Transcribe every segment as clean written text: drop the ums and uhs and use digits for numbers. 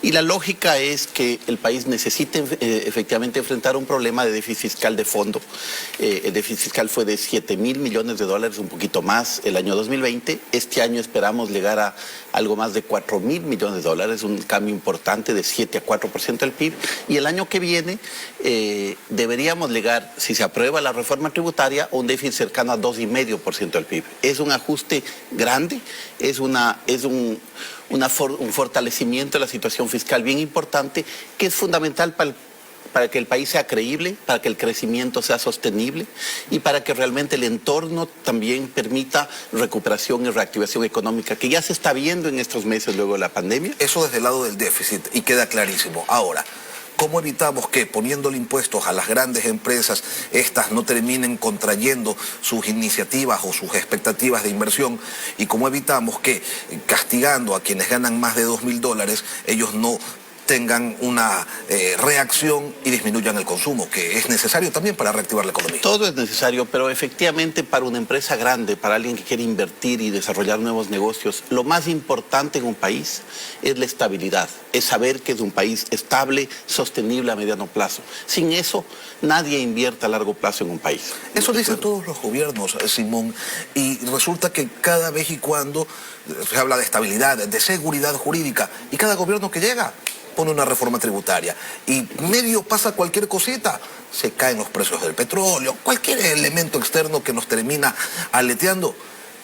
Y la lógica es que el país necesite efectivamente enfrentar un problema de déficit fiscal de fondo. El déficit fiscal fue de 7.000 millones de dólares, un poquito más el año 2020. Este año esperamos llegar a algo más de 4.000 millones de dólares, un cambio importante de 7 a 4% del PIB. Y el año que viene deberíamos llegar, si se aprueba la reforma tributaria, a un déficit cercano a 2,5% del PIB. Es un ajuste grande, es un fortalecimiento de la situación fiscal bien importante, que es fundamental para que el país sea creíble, para que el crecimiento sea sostenible y para que realmente el entorno también permita recuperación y reactivación económica, que ya se está viendo en estos meses luego de la pandemia. Eso desde el lado del déficit, y queda clarísimo. Ahora, ¿cómo evitamos que poniéndole impuestos a las grandes empresas, estas no terminen contrayendo sus iniciativas o sus expectativas de inversión? ¿Y cómo evitamos que castigando a quienes ganan más de $2.000, ellos no tengan una reacción y disminuyan el consumo, que es necesario también para reactivar la economía? Todo es necesario, pero efectivamente para una empresa grande, para alguien que quiere invertir y desarrollar nuevos negocios, lo más importante en un país es la estabilidad, es saber que es un país estable, sostenible a mediano plazo. Sin eso, nadie invierte a largo plazo en un país. Eso dicen todos los gobiernos, Simón, y resulta que cada vez y cuando se habla de estabilidad, de seguridad jurídica, y cada gobierno que llega pone una reforma tributaria y medio pasa cualquier cosita, se caen los precios del petróleo, cualquier elemento externo que nos termina aleteando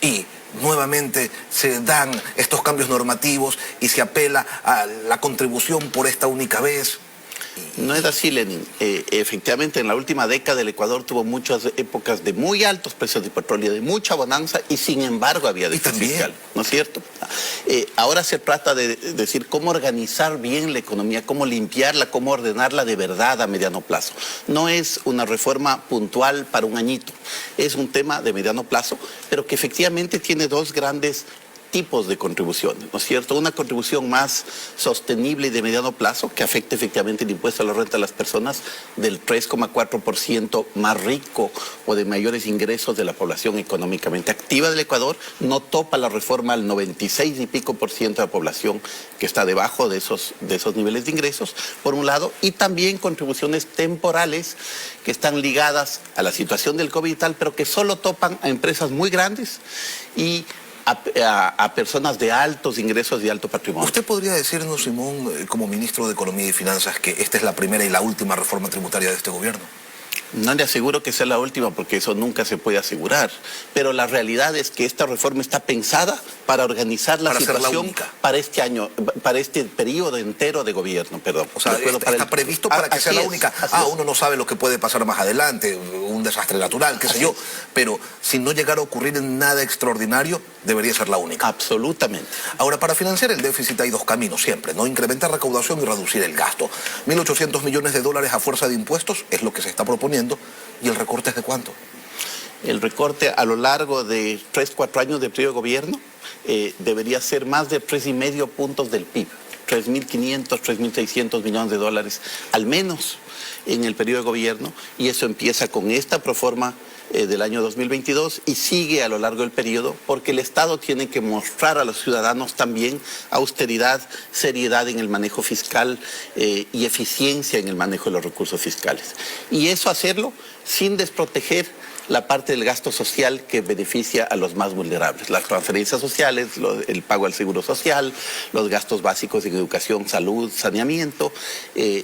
y nuevamente se dan estos cambios normativos y se apela a la contribución por esta única vez. No es así, Lenin. Efectivamente, en la última década el Ecuador tuvo muchas épocas de muy altos precios de petróleo, de mucha bonanza, y sin embargo había déficit fiscal, ¿no es cierto? Ahora se trata de decir cómo organizar bien la economía, cómo limpiarla, cómo ordenarla de verdad a mediano plazo. No es una reforma puntual para un añito, es un tema de mediano plazo, pero que efectivamente tiene dos grandes tipos de contribuciones, ¿no es cierto? Una contribución más sostenible y de mediano plazo, que afecta efectivamente el impuesto a la renta de las personas del 3,4% más rico o de mayores ingresos de la población económicamente activa del Ecuador. No topa la reforma al 96 y pico por ciento de la población que está debajo de esos niveles de ingresos, por un lado, y también contribuciones temporales que están ligadas a la situación del COVID y tal, pero que solo topan a empresas muy grandes y a personas de altos ingresos y alto patrimonio. ¿Usted podría decirnos, Simón, como ministro de Economía y Finanzas, que esta es la primera y la última reforma tributaria de este gobierno? No le aseguro que sea la última, porque eso nunca se puede asegurar. Pero la realidad es que esta reforma está pensada para organizar la situación para este año, para este periodo entero de gobierno, perdón. O sea, está previsto para que sea la única. Uno no sabe lo que puede pasar más adelante, un desastre natural, qué sé yo. Pero si no llegara a ocurrir nada extraordinario, debería ser la única. Absolutamente. Ahora, para financiar el déficit hay dos caminos siempre, ¿no? Incrementar recaudación y reducir el gasto. 1.800 millones de dólares a fuerza de impuestos es lo que se está proponiendo. ¿Y el recorte es de cuánto? El recorte a lo largo de 3-4 años de periodo de gobierno debería ser más de 3,5 puntos del PIB. 3.500, 3.600 millones de dólares, al menos en el periodo de gobierno, y eso empieza con esta proforma del año 2022 y sigue a lo largo del periodo, porque el Estado tiene que mostrar a los ciudadanos también austeridad, seriedad en el manejo fiscal y eficiencia en el manejo de los recursos fiscales. Y eso hacerlo sin desproteger la parte del gasto social que beneficia a los más vulnerables, las transferencias sociales, el pago al seguro social, los gastos básicos en educación, salud, saneamiento,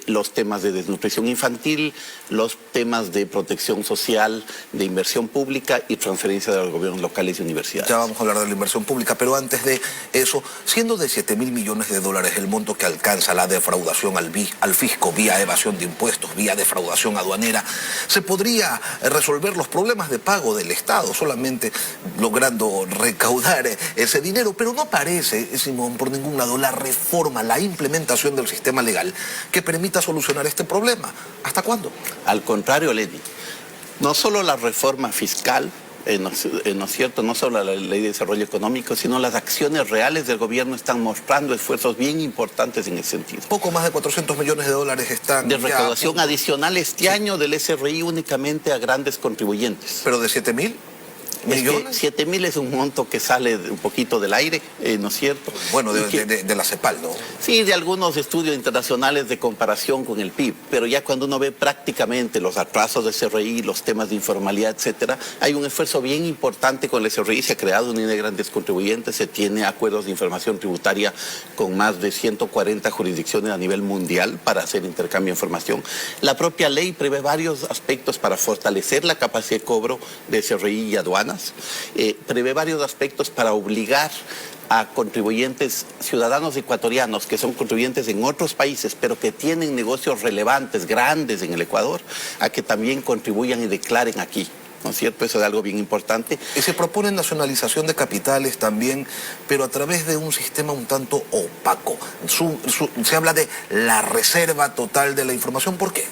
los temas de desnutrición infantil, los temas de protección social, de inversión pública y transferencia de los gobiernos locales y universidades. Ya vamos a hablar de la inversión pública, pero antes de eso, siendo de 7.000 millones de dólares el monto que alcanza la defraudación al fisco vía evasión de impuestos, vía defraudación aduanera, ¿se podría resolver los problemas de pago del Estado solamente logrando recaudar ese dinero? Pero no parece, Simón, por ningún lado la reforma, la implementación del sistema legal que permita solucionar este problema. ¿Hasta cuándo? Al contrario, Lady, no solo la reforma fiscal, ¿no es cierto? No solo la ley de desarrollo económico, sino las acciones reales del gobierno están mostrando esfuerzos bien importantes en ese sentido. Poco más de 400 millones de dólares están de recaudación adicional este año del SRI únicamente a grandes contribuyentes. ¿Pero de 7.000? ¿Millones? 7.000 es un monto que sale un poquito del aire, ¿no es cierto? Bueno, de la CEPAL, ¿no? Sí, de algunos estudios internacionales de comparación con el PIB, pero ya cuando uno ve prácticamente los atrasos de SRI, los temas de informalidad, etcétera, hay un esfuerzo bien importante con el SRI, se ha creado una unidad de grandes contribuyentes, se tiene acuerdos de información tributaria con más de 140 jurisdicciones a nivel mundial para hacer intercambio de información. La propia ley prevé varios aspectos para fortalecer la capacidad de cobro de SRI y aduanas, prevé varios aspectos para obligar a contribuyentes ciudadanos ecuatorianos que son contribuyentes en otros países, pero que tienen negocios relevantes, grandes en el Ecuador, a que también contribuyan y declaren aquí. ¿No es cierto? Eso es algo bien importante. Y se propone nacionalización de capitales también, pero a través de un sistema un tanto opaco. Se habla de la reserva total de la información. ¿Por qué?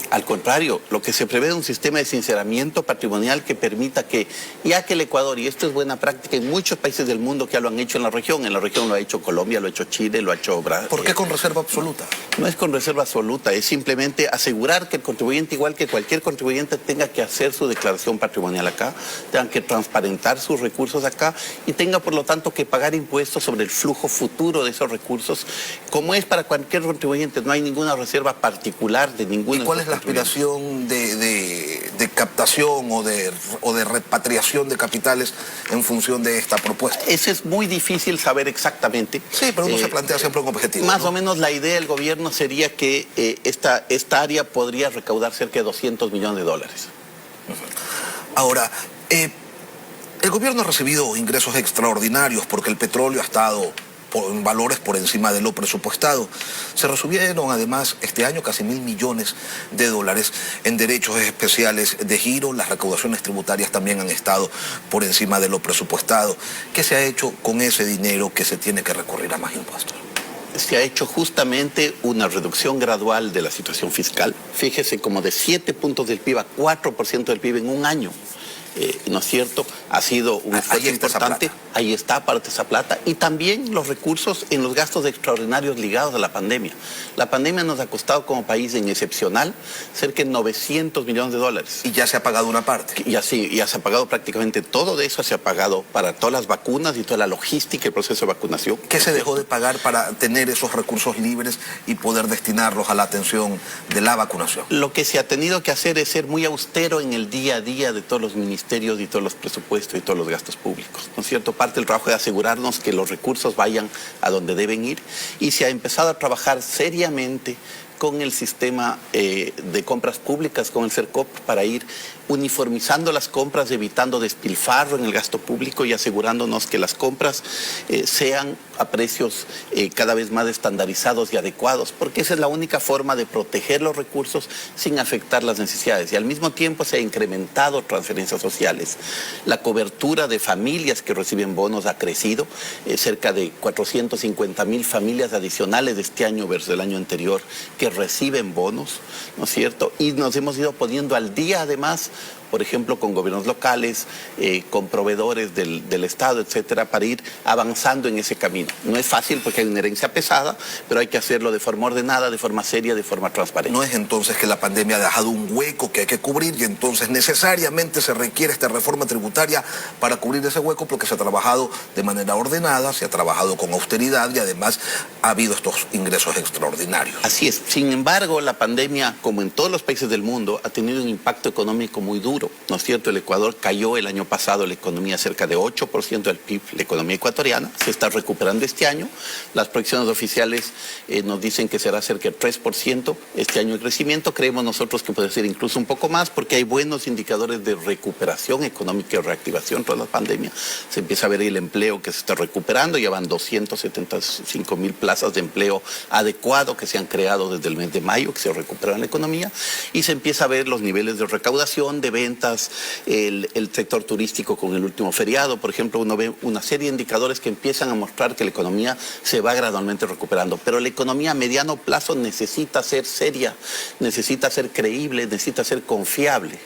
Al contrario, lo que se prevé es un sistema de sinceramiento patrimonial que permita que, ya que el Ecuador, y esto es buena práctica en muchos países del mundo que ya lo han hecho en la región lo ha hecho Colombia, lo ha hecho Chile, lo ha hecho Brasil. ¿Por qué con reserva absoluta? No es con reserva absoluta, es simplemente asegurar que el contribuyente, igual que cualquier contribuyente, tenga que hacer su declaración patrimonial acá, tenga que transparentar sus recursos acá y tenga por lo tanto que pagar impuestos sobre el flujo futuro de esos recursos, como es para cualquier contribuyente, no hay ninguna reserva particular de ninguno. ¿Y cuál es la aspiración de captación o de repatriación de capitales en función de esta propuesta? Eso es muy difícil saber exactamente. Sí, pero uno se plantea siempre un objetivo. Más o menos la idea del gobierno sería que esta área podría recaudar cerca de 200 millones de dólares. Ahora, el gobierno ha recibido ingresos extraordinarios porque el petróleo ha estado en valores por encima de lo presupuestado. Se recibieron además este año casi 1.000 millones de dólares en derechos especiales de giro. Las recaudaciones tributarias también han estado por encima de lo presupuestado. ¿Qué se ha hecho con ese dinero que se tiene que recurrir a más impuestos? Se ha hecho justamente una reducción gradual de la situación fiscal. Fíjese, como de 7 puntos del PIB a 4% del PIB en un año. ¿No es cierto? Ha sido un esfuerzo importante. Ahí está parte de esa plata. Y también los recursos en los gastos extraordinarios ligados a la pandemia. La pandemia nos ha costado como país en excepcional cerca de 900 millones de dólares. Y ya se ha pagado una parte. Ya sí, ya se ha pagado prácticamente todo de eso, se ha pagado para todas las vacunas y toda la logística y el proceso de vacunación. ¿Qué se dejó de pagar para tener esos recursos libres y poder destinarlos a la atención de la vacunación? Lo que se ha tenido que hacer es ser muy austero en el día a día de todos los ministerios y todos los presupuestos y todos los gastos públicos, ¿no es cierto? Parte del trabajo es asegurarnos que los recursos vayan a donde deben ir y se ha empezado a trabajar seriamente con el sistema de compras públicas, con el CERCOP, para ir uniformizando las compras, evitando despilfarro en el gasto público y asegurándonos que las compras sean a precios cada vez más estandarizados y adecuados, porque esa es la única forma de proteger los recursos sin afectar las necesidades. Y al mismo tiempo se ha incrementado transferencias sociales. La cobertura de familias que reciben bonos ha crecido, cerca de 450.000 familias adicionales de este año versus el año anterior que reciben bonos, ¿no es cierto? Y nos hemos ido poniendo al día además, por ejemplo, con gobiernos locales, con proveedores del Estado, etcétera, para ir avanzando en ese camino. No es fácil porque hay una herencia pesada, pero hay que hacerlo de forma ordenada, de forma seria, de forma transparente. No es entonces que la pandemia ha dejado un hueco que hay que cubrir y entonces necesariamente se requiere esta reforma tributaria para cubrir ese hueco, porque se ha trabajado de manera ordenada, se ha trabajado con austeridad y además ha habido estos ingresos extraordinarios. Así es. Sin embargo, la pandemia, como en todos los países del mundo, ha tenido un impacto económico muy duro. ¿No es cierto? El Ecuador cayó el año pasado la economía cerca de 8% del PIB, la economía ecuatoriana, se está recuperando este año. Las proyecciones oficiales nos dicen que será cerca de 3% este año el crecimiento. Creemos nosotros que puede ser incluso un poco más porque hay buenos indicadores de recuperación económica y reactivación tras la pandemia. Se empieza a ver el empleo que se está recuperando, ya van 275.000 plazas de empleo adecuado que se han creado desde el mes de mayo, que se recuperan la economía, y se empieza a ver los niveles de recaudación, de ventas, el sector turístico con el último feriado, por ejemplo, uno ve una serie de indicadores que empiezan a mostrar que la economía se va gradualmente recuperando, pero la economía a mediano plazo necesita ser seria, necesita ser creíble, necesita ser confiable,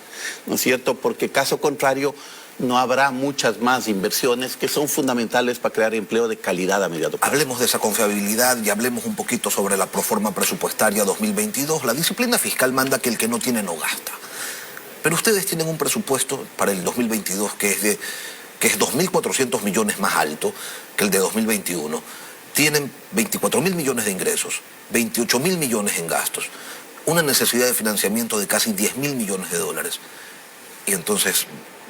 ¿no es cierto? Porque caso contrario no habrá muchas más inversiones que son fundamentales para crear empleo de calidad a mediano plazo. Hablemos de esa confiabilidad y hablemos un poquito sobre la proforma presupuestaria 2022. La disciplina fiscal manda que el que no tiene no gasta. Pero ustedes tienen un presupuesto para el 2022 que es 2.400 millones más alto que el de 2021. Tienen 24.000 millones de ingresos, 28.000 millones en gastos, una necesidad de financiamiento de casi 10.000 millones de dólares. Y entonces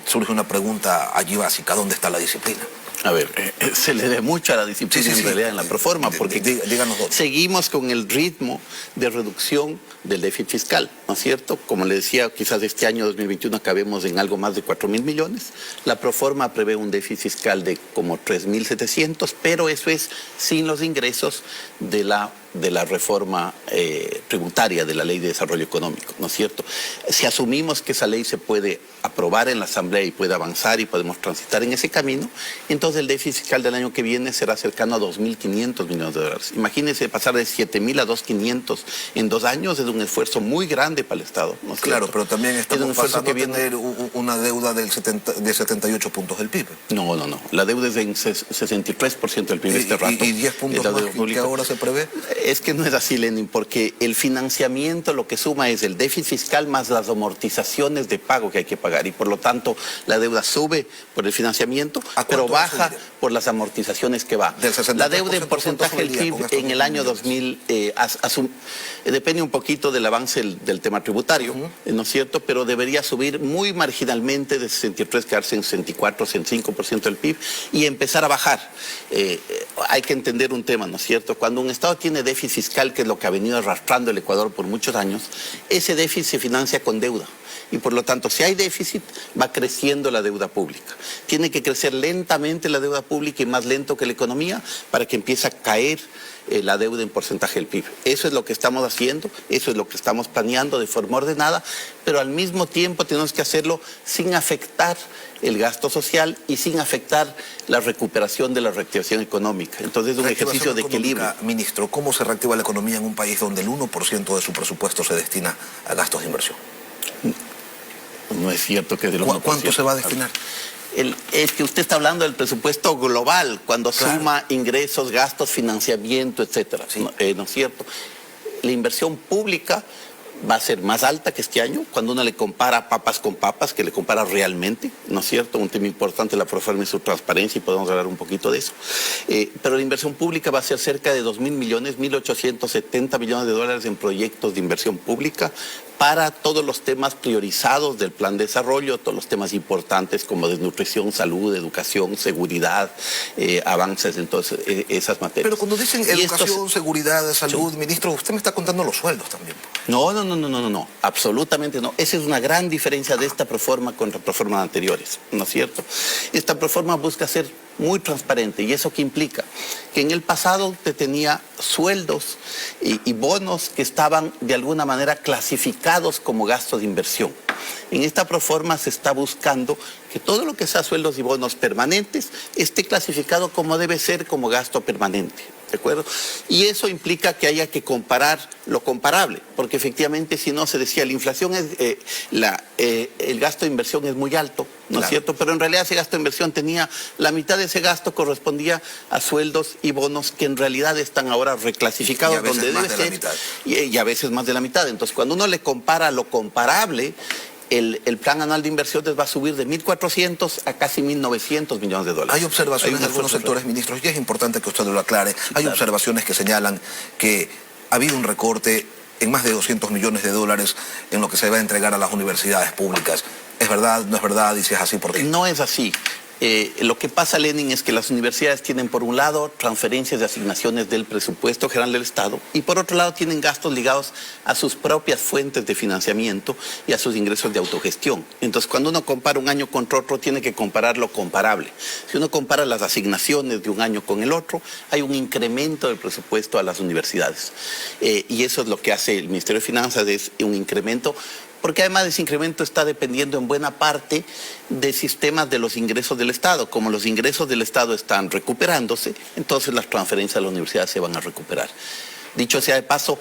surge una pregunta allí básica: ¿dónde está la disciplina? A ver, se le dé mucho a la disciplina en realidad en la proforma, porque díganos dónde. Seguimos con el ritmo de reducción del déficit fiscal, ¿no es cierto? Como le decía, quizás este año 2021 acabemos en algo más de 4.000 millones. La proforma prevé un déficit fiscal de como 3.700, pero eso es sin los ingresos de la reforma tributaria de la Ley de Desarrollo Económico, ¿no es cierto? Si asumimos que esa ley se puede aprobar en la Asamblea y puede avanzar y podemos transitar en ese camino, entonces el déficit fiscal del año que viene será cercano a 2.500 millones de dólares. Imagínense pasar de 7.000 a 2.500 en 2 años, es un esfuerzo muy grande para el Estado, ¿no es Claro, cierto? pero también estamos pasando a tener una deuda de 78 puntos del PIB. No. La deuda es en 63% del PIB este rato. ¿Y 10 puntos más que ahora se prevé? Es que no es así, Lenin, porque el financiamiento lo que suma es el déficit fiscal más las amortizaciones de pago que hay que pagar, y por lo tanto la deuda sube por el financiamiento, pero baja por las amortizaciones que va. La deuda en porcentaje del PIB en el año 2000 depende un poquito del avance del tema tributario, ¿no es cierto? Pero debería subir muy marginalmente de 63, quedarse en 64, 65% del PIB y empezar a bajar. Hay que entender un tema, ¿no es cierto? Cuando un Estado tiene déficit fiscal, que es lo que ha venido arrastrando el Ecuador por muchos años, ese déficit se financia con deuda. Y por lo tanto, si hay déficit, va creciendo la deuda pública. Tiene que crecer lentamente la deuda pública y más lento que la economía para que empiece a caer la deuda en porcentaje del PIB. Eso es lo que estamos haciendo, eso es lo que estamos planeando de forma ordenada, pero al mismo tiempo tenemos que hacerlo sin afectar el gasto social y sin afectar la recuperación de la reactivación económica. Entonces es un ejercicio de equilibrio. Ministro, ¿cómo se reactiva la economía en un país donde el 1% de su presupuesto se destina a gastos de inversión? No es cierto que de los ¿Cuánto se va a destinar? Es que usted está hablando del presupuesto global, cuando suma ingresos, gastos, financiamiento, etcétera. Sí. ¿No es cierto? La inversión pública va a ser más alta que este año, cuando uno le compara papas con papas, que le compara realmente, ¿no es cierto? Un tema importante la proforma es su transparencia y podemos hablar un poquito de eso. Pero la inversión pública va a ser cerca de 2.000 millones, 1.870 millones de dólares en proyectos de inversión pública para todos los temas priorizados del plan de desarrollo, todos los temas importantes como desnutrición, salud, educación, seguridad, avances en todas esas materias. Pero cuando dicen educación, seguridad, salud, ministro, usted me está contando los sueldos también. No, absolutamente no. Esa es una gran diferencia de esta proforma contra proformas anteriores, ¿no es cierto? Esta proforma busca ser muy transparente. ¿Y eso qué implica? Que en el pasado usted tenía sueldos y bonos que estaban de alguna manera clasificados como gastos de inversión. En esta proforma se está buscando que todo lo que sea sueldos y bonos permanentes esté clasificado como debe ser, como gasto permanente. ¿De acuerdo? Y eso implica que haya que comparar lo comparable, porque efectivamente, si no, se decía, la inflación es, el gasto de inversión es muy alto, ¿no es cierto? Pero en realidad ese gasto de inversión tenía, la mitad de ese gasto correspondía a sueldos y bonos que en realidad están ahora reclasificados donde debe ser, y a veces más de la mitad. Entonces, cuando uno le compara lo comparable, el plan anual de inversiones va a subir de 1.400 a casi 1.900 millones de dólares. Hay observaciones de algunos sectores, ministros, y es importante que usted lo aclare. Hay observaciones que señalan que ha habido un recorte en más de 200 millones de dólares en lo que se va a entregar a las universidades públicas. ¿Es verdad? ¿No es verdad? Y si es así, ¿por qué? No es así. Lo que pasa, Lenin, es que las universidades tienen por un lado transferencias de asignaciones del presupuesto general del Estado y por otro lado tienen gastos ligados a sus propias fuentes de financiamiento y a sus ingresos de autogestión. Entonces, cuando uno compara un año contra otro, tiene que comparar lo comparable. Si uno compara las asignaciones de un año con el otro, hay un incremento del presupuesto a las universidades. Y eso es lo que hace el Ministerio de Finanzas, es un incremento, porque además ese incremento está dependiendo en buena parte de sistemas de los ingresos del Estado. Como los ingresos del Estado están recuperándose, entonces las transferencias a la universidad se van a recuperar. Dicho sea de paso,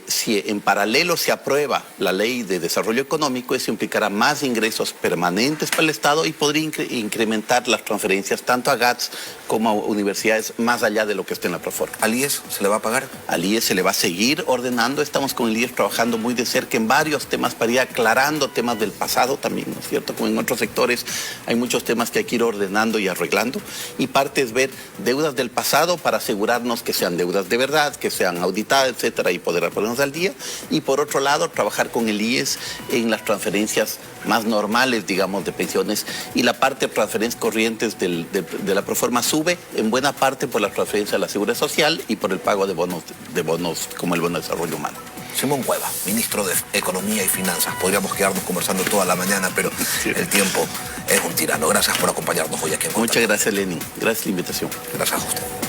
si en paralelo se aprueba la ley de desarrollo económico, eso implicará más ingresos permanentes para el Estado y podría incrementar las transferencias tanto a GATS como a universidades más allá de lo que esté en la proforma. ¿Al IES se le va a pagar? Al IES se le va a seguir ordenando. Estamos con el IES trabajando muy de cerca en varios temas para ir aclarando temas del pasado también, ¿no es cierto? Como en otros sectores hay muchos temas que hay que ir ordenando y arreglando. Y parte es ver deudas del pasado para asegurarnos que sean deudas de verdad, que sean auditadas, etcétera, y poder ponernos al día. Y por otro lado, trabajar con el IES en las transferencias más normales, digamos, de pensiones. Y la parte de transferencias corrientes de la proforma sube en buena parte por la transferencia de la Seguridad Social y por el pago de bonos como el bono de desarrollo humano. Simón Cueva, ministro de Economía y Finanzas. Podríamos quedarnos conversando toda la mañana, pero sí, el tiempo es un tirano. Gracias por acompañarnos hoy aquí en Contraluz. Muchas gracias, Lenin. Gracias por la invitación. Gracias a usted.